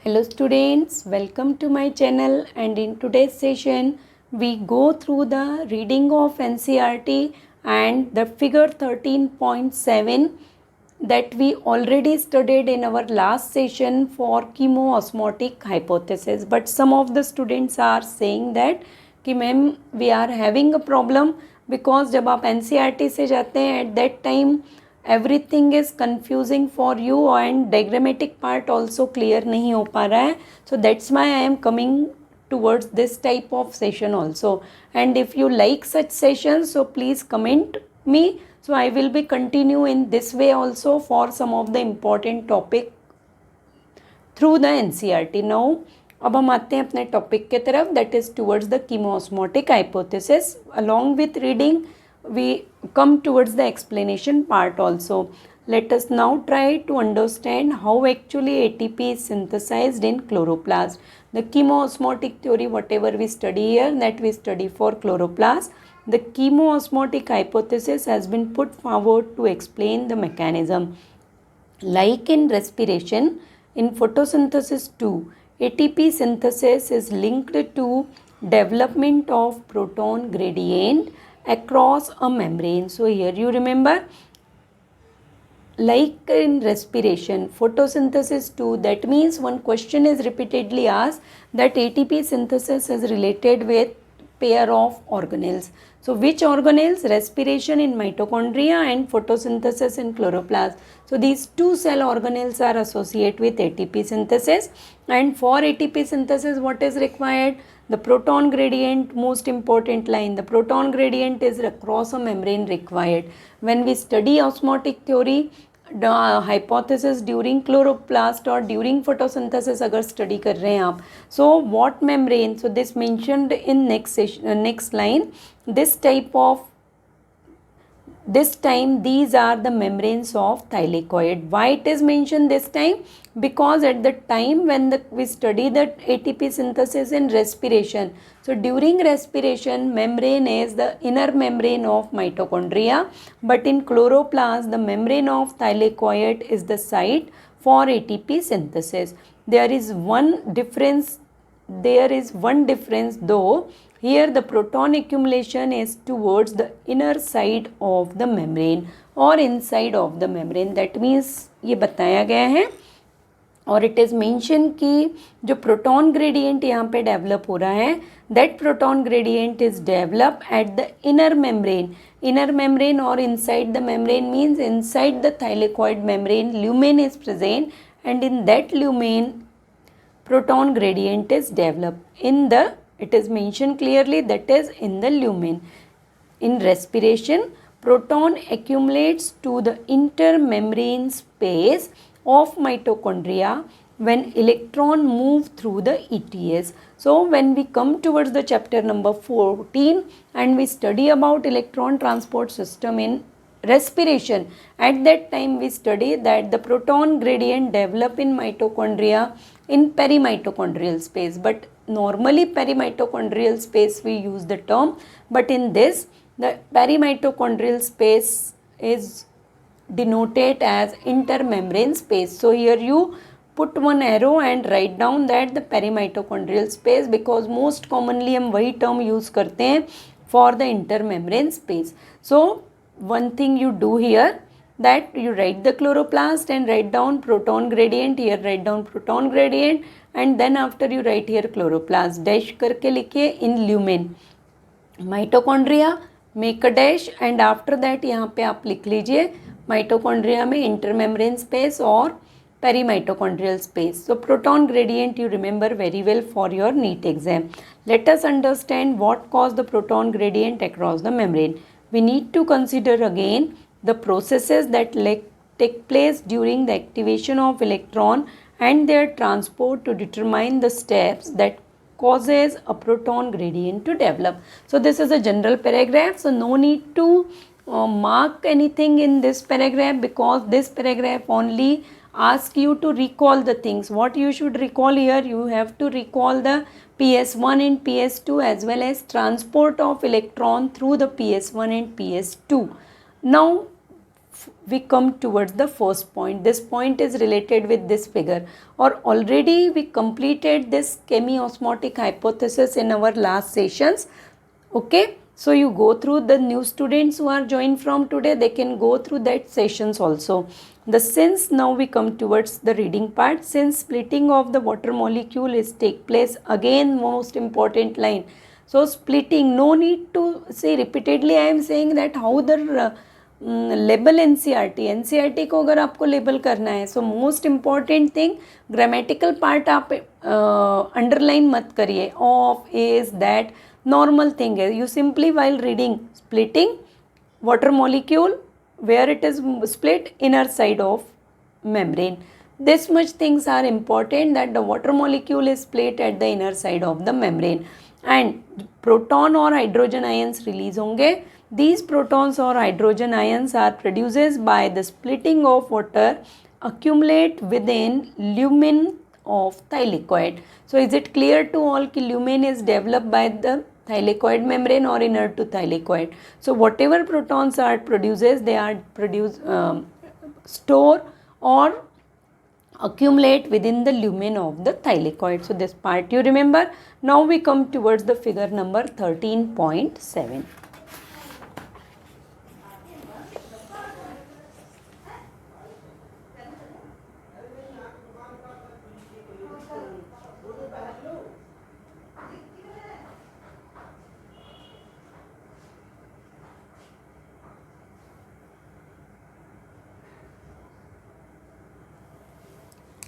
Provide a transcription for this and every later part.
Hello students, welcome to my channel, and in today's session we go through the reading of NCERT and the figure 13.7 that we already studied in our last session for chemoosmotic hypothesis. But some of the students are saying that कि ma'am we are having a problem because जब आप NCERT से जाते हैं at that time everything is confusing for you and diagrammatic part also clear नहीं हो पा रहा है. So that's why I am coming towards this type of session also, and if you like such sessions so please comment me, so I will be continue in this way also for some of the important topic through the NCERT. Now अब हम आते हैं अपने topic के तरफ, that is towards the chemiosmotic hypothesis. Along with reading we come towards the explanation part also. Let us now try to understand how actually ATP is synthesized in chloroplast. The chemoosmotic theory, whatever we study here, that we study for chloroplast. The chemoosmotic hypothesis has been put forward to explain the mechanism. Like in respiration, in photosynthesis too, ATP synthesis is linked to development of proton gradient across a membrane. So here you remember, like in respiration, photosynthesis too, that means one question is repeatedly asked that ATP synthesis is related with pair of organelles. So which organelles? Respiration in mitochondria and photosynthesis in chloroplast. So these two cell organelles are associated with ATP synthesis, and for ATP synthesis what is required? The proton gradient, most important line, the proton gradient is across a membrane required. When we study osmotic theory, the hypothesis during chloroplast or during photosynthesis अगर study कर रहे हैं आप, so what membrane? So this mentioned in next line, this time these are the membranes of thylakoid. Why it is mentioned this time? Because at the time when we study the ATP synthesis in respiration, so during respiration membrane is the inner membrane of mitochondria, but in chloroplast the membrane of thylakoid is the site for ATP synthesis. There is one difference though. Here the proton accumulation is towards the inner side of the membrane or inside of the membrane. That means ये बताया गया है, और it is mention कि जो proton gradient यहाँ पे develop हो रहा है, that proton gradient is develop at the inner membrane और inside the membrane means inside the thylakoid membrane lumen is present, and in that lumen proton gradient is developed in the, it is mentioned clearly, that is in the lumen. In respiration, proton accumulates to the intermembrane space of mitochondria when electron move through the ETS. So when we come towards the chapter number 14 and we study about electron transport system in respiration, at that time we study that the proton gradient develop in mitochondria in perimitochondrial space, but normally perimitochondrial space we use the term, but in this the perimitochondrial space is denoted as intermembrane space. So here you put one arrow and write down that the perimitochondrial space, because most commonly हम वही term use करते हैं for the intermembrane space. So one thing you do here, that you write the chloroplast and write down proton gradient, here write down proton gradient, and then after you write here chloroplast, dash करके लिखिए in lumen, mitochondria make a dash, and after that यहाँ पे आप लिख लीजिए mitochondria में intermembrane space और perimitochondrial space. So proton gradient you remember very well for your NEET exam. Let us understand what caused the proton gradient across the membrane. We need to consider again the processes that take place during the activation of electron and their transport to determine the steps that causes a proton gradient to develop. So this is a general paragraph, so no need to mark anything in this paragraph, because this paragraph only asks you to recall the things. What you should recall here, you have to recall the PS1 and PS2 as well as transport of electron through the PS1 and PS2. Now we come towards the first point. This point is related with this figure, or already we completed this chemiosmotic hypothesis in our last sessions. Okay, so you go through, the new students who are joined from today, they can go through that sessions also. Since now we come towards the reading part, since splitting of the water molecule is take place, again most important line. So splitting, no need to say repeatedly, I am saying that how the label NCERT को अगर आपको label करना है, so most important thing, grammatical part आप underline मत करिए, of, is, that, normal thing है. You simply while reading splitting water molecule, where it is split, inner side of membrane. This much things are important, that the water molecule is split at the inner side of the membrane, and proton or hydrogen ions release होंगे. These protons or hydrogen ions are produced by the splitting of water, accumulate within lumen of thylakoid. So is it clear to all कि lumen is developed by the thylakoid membrane or inner to thylakoid. So whatever protons are produced, they are store or accumulate within the lumen of the thylakoid. So this part you remember. Now we come towards the figure number 13.7.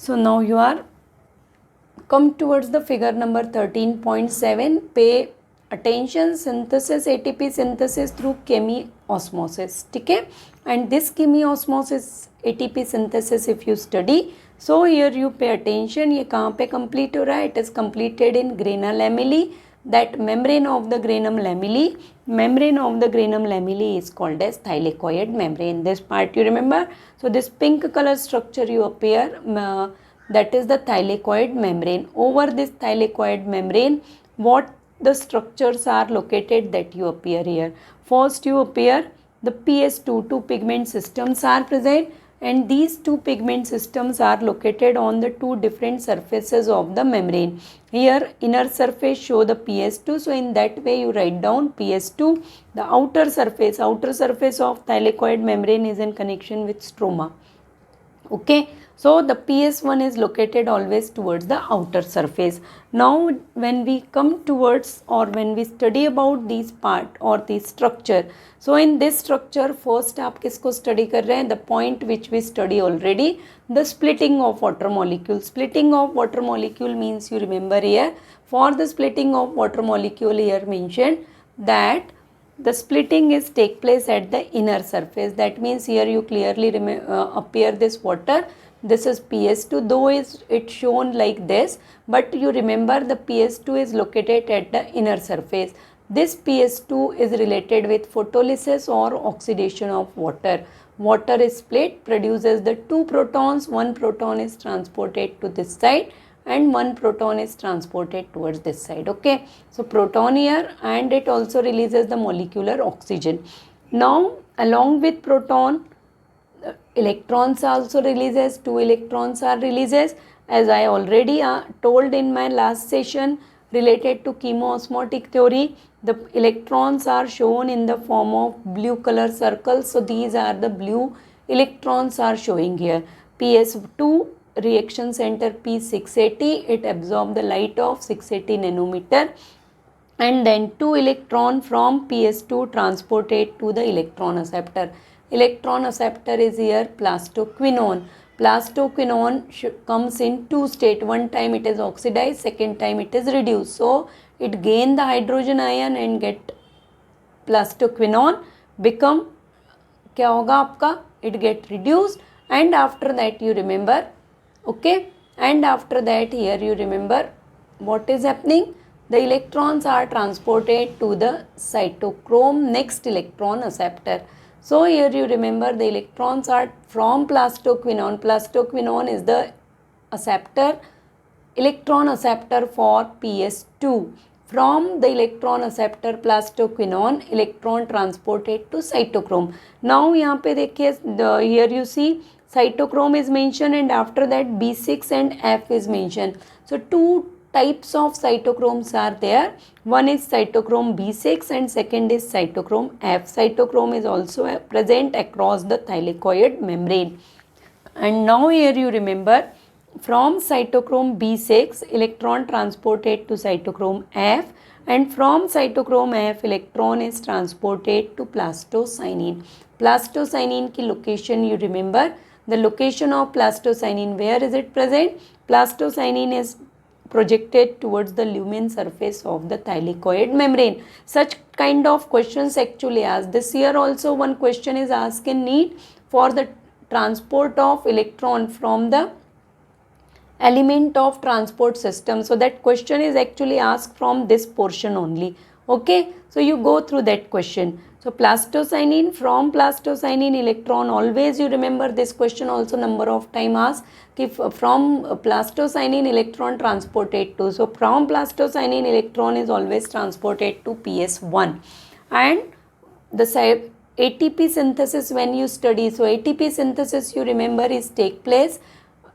So now you are come towards the figure number 13.7. Pay attention, synthesis, ATP synthesis through chemiosmosis. ठीक है, and this chemiosmosis ATP synthesis if you study, so here you pay attention. ये कहाँ पे complete हो रहा है? It is completed in grana lamellae. That membrane of the granum lamellae is called as thylakoid membrane. This part you remember. So this pink color structure you appear, that is the thylakoid membrane. Over this thylakoid membrane, what the structures are located, that you appear here. First you appear the PS2, two pigment systems are present, and these two pigment systems are located on the two different surfaces of the membrane. Here inner surface show the PS2, so in that way you write down PS2. The outer surface of thylakoid membrane is in connection with stroma. Okay, so the PS1 is located always towards the outer surface. Now when we come towards, or when we study about these part or the structure, so in this structure first आप किसको study कर रहे हैं? The point which we study already, the splitting of water molecule. Splitting of water molecule means, you remember here, for the splitting of water molecule here mentioned that the splitting is take place at the inner surface. That means here you clearly appear this water. This is PS2, though it shown like this, but you remember the PS2 is located at the inner surface. This PS2 is related with photolysis or oxidation of water. Water is split, produces the two protons. One proton is transported to this side and one proton is transported towards this side. Okay, so proton here, and it also releases the molecular oxygen. Now along with proton, electrons also releases, two electrons are releases, as I already told in my last session related to chemoosmotic theory. The electrons are shown in the form of blue color circles. So these are the blue electrons are showing here. PS2 reaction center P680, it absorbs the light of 680 nanometer, and then two electron from PS2 transported to the electron acceptor. Electron acceptor is here plastoquinone. Plastoquinone comes in two state. One time it is oxidized, second time it is reduced. So it gain the hydrogen ion and get plastoquinone, become क्या होगा आपका? It get reduced, and after that you remember, okay, and after that here you remember what is happening. The electrons are transported to the cytochrome next electron acceptor. So here you remember the electrons are from plastoquinone. Plastoquinone is the acceptor, electron acceptor for PS2. from the electron acceptor plastoquinone electron transported to cytochrome. Now यहाँ पे देखिए here you see cytochrome is mentioned and after that B6 and F is mentioned. So two types of cytochromes are there. One is cytochrome B6 and second is cytochrome F. Cytochrome is also present across the thylakoid membrane. And now here you remember, from cytochrome B6 electron transported to cytochrome F, and from cytochrome F electron is transported to plastocyanin. Plastocyanin की location you remember, the location of plastocyanin, where is it present? Plastocyanin is projected towards the lumen surface of the thylakoid membrane. Such kind of questions actually asked. This year also one question is asked in NEET for the transport of electron from the element of transport system. So that question is actually asked from this portion only. Okay, so you go through that question. So plastocyanin, from plastocyanin electron, always you remember this question also number of time asked, from plastocyanin electron transported to, so from plastocyanin electron is always transported to PS1. And the ATP synthesis when you study, so ATP synthesis you remember is take place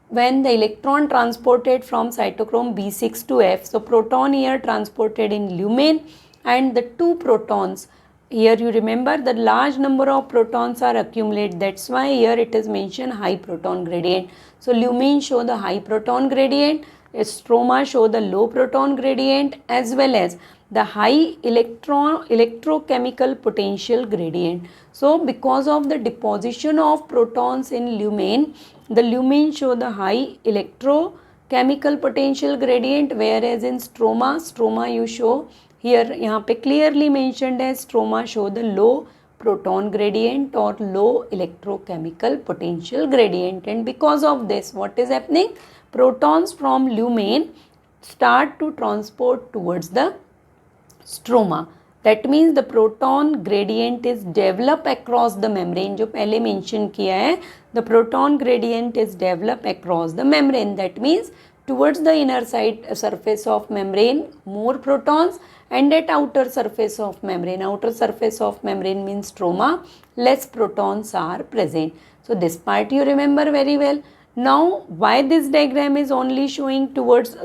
when the electron transported from cytochrome B6 to F. So proton here transported in lumen, and the two protons here you remember the large number of protons are accumulated, that's why here it is mentioned high proton gradient. So lumen show the high proton gradient, stroma show the low proton gradient, as well as the high electrochemical potential gradient. So because of the deposition of protons in lumen, the lumen show the high electrochemical potential gradient, whereas in stroma you show here, यहाँ पे clearly mentioned है stroma show the low proton gradient or low electrochemical potential gradient. And because of this, what is happening? Protons from lumen start to transport towards the stroma. That means the proton gradient is developed across the membrane. जो पहले mention किया है, the proton gradient is developed across the membrane. That means towards the inner side surface of membrane more protons, and at outer surface of membrane means stroma, less protons are present. So this part you remember very well. Now why this diagram is only showing towards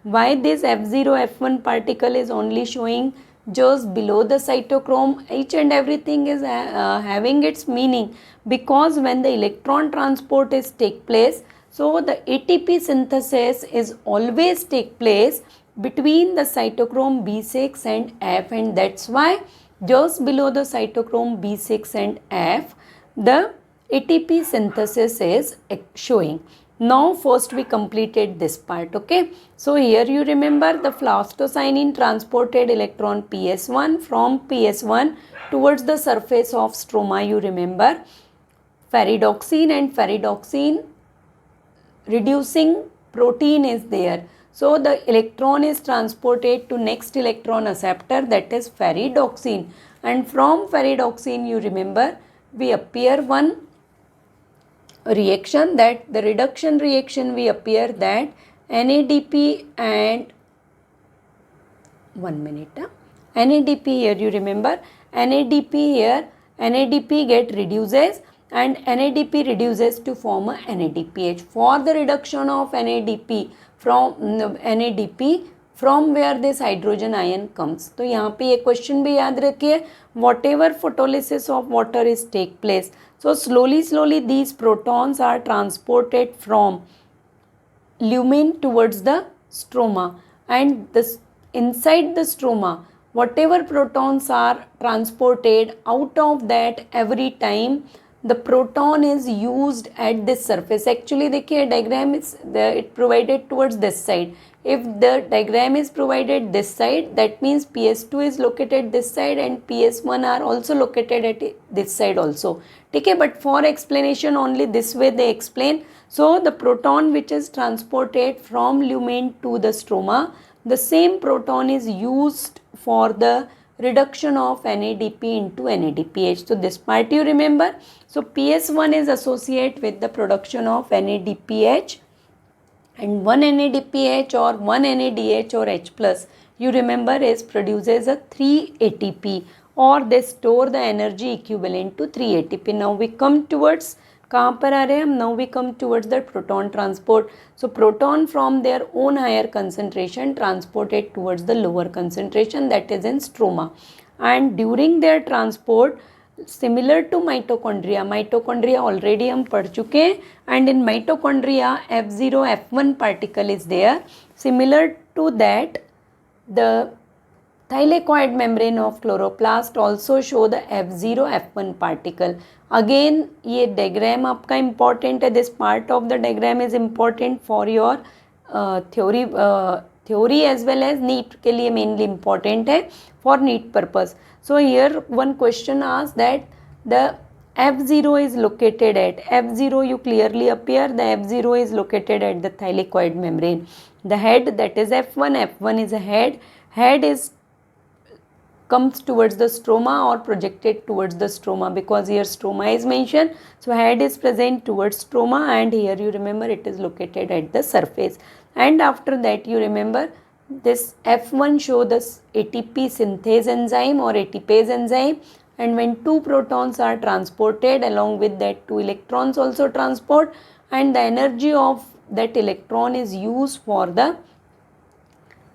why this F0 F1 particle is only showing just below the cytochrome? Each and everything is having its meaning, because when the electron transport is take place, so the ATP synthesis is always take place between the cytochrome B6 and F, and that's why just below the cytochrome B6 and F the ATP synthesis is showing. Now first we completed this part. Okay, so here you remember the plastocyanin transported electron PS1 from PS1 towards the surface of stroma. You remember ferredoxine and ferredoxine reducing protein is there. So the electron is transported to next electron acceptor, that is ferredoxine, and from ferredoxine you remember we appear one reaction, that the reduction reaction we appear that NADP and NADP here you remember NADP here, NADP get reduces and NADP reduces to form a NADPH. For the reduction of NADP from where this hydrogen ion comes. तो यहाँ पे ये question भी याद रखिए, whatever photolysis of water is take place, so slowly these protons are transported from lumen towards the stroma, and this inside the stroma whatever protons are transported, out of that every time the proton is used at this surface. Actually देखिए diagram is it provided towards this side. If the diagram is provided this side, that means PS2 is located this side and PS1 are also located at this side also. Okay, but for explanation only this way they explain. So the proton which is transported from lumen to the stroma, the same proton is used for the reduction of NADP into NADPH. So this part you remember. So PS1 is associated with the production of NADPH, and one NADPH or one NADH or H plus you remember is produces a 3 ATP, or they store the energy equivalent to 3 ATP. Now we come towards, कहाँ पर आ रहे हैं हम, now we come towards the proton transport. So proton from their own higher concentration transported towards the lower concentration, that is in stroma, and during their transport similar to mitochondria already हम पढ़ चुके हैं, and in mitochondria F0 F1 particle is there. Similar to that, the thylakoid membrane of chloroplast also show the F0 F1 particle. Again ये diagram आपका important है, this part of the diagram is important for your theory as well as NEET के लिए mainly important है for NEET purpose. So here one question asks that the F0 is located at, F0 you clearly appear, the F0 is located at the thylakoid membrane. The head, that is F1, F1 is a head is comes towards the stroma or projected towards the stroma, because here stroma is mentioned. So head is present towards stroma, and here you remember it is located at the surface. And after that you remember this F1 show this ATP synthase enzyme or ATPase enzyme, and when two protons are transported, along with that two electrons also transport, and the energy of that electron is used for the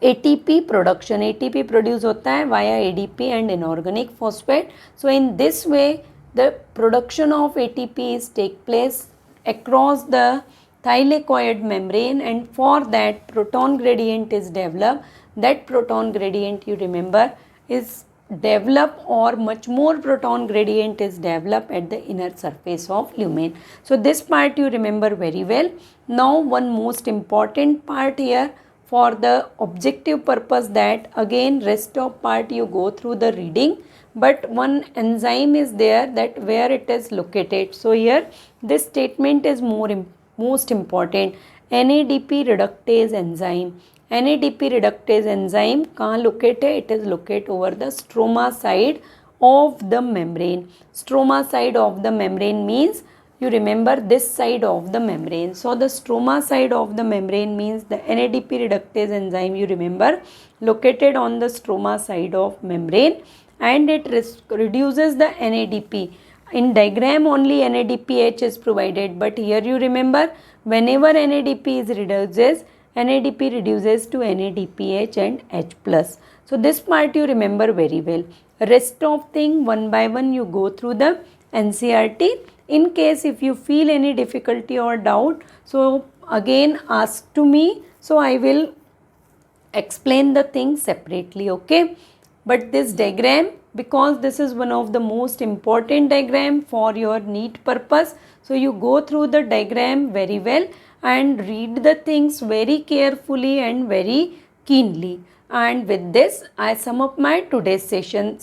ATP production. ATP produce होता है via ADP and inorganic phosphate. So in this way the production of ATP is take place across the thylakoid membrane, and for that proton gradient is developed. That proton gradient you remember is developed, or much more proton gradient is developed at the inner surface of lumen. So this part you remember very well. Now one most important part here for the objective purpose, that again rest of part you go through the reading, but one enzyme is there that where it is located. So here this statement is most important. NADP reductase enzyme. NADP reductase enzyme कहाँ located? It is located over the stroma side of the membrane. Stroma side of the membrane means you remember this side of the membrane. So the stroma side of the membrane means the NADP reductase enzyme you remember located on the stroma side of membrane, and it reduces the NADP. In diagram only NADPH is provided, but here you remember whenever NADP reduces to NADPH and H+. So this part you remember very well. Rest of thing one by one you go through the NCERT. In case if you feel any difficulty or doubt, so again ask to me, so I will explain the thing separately, okay? But this diagram, because this is one of the most important diagram for your NEET purpose, so you go through the diagram very well and read the things very carefully and very keenly. And with this I sum up my today's session.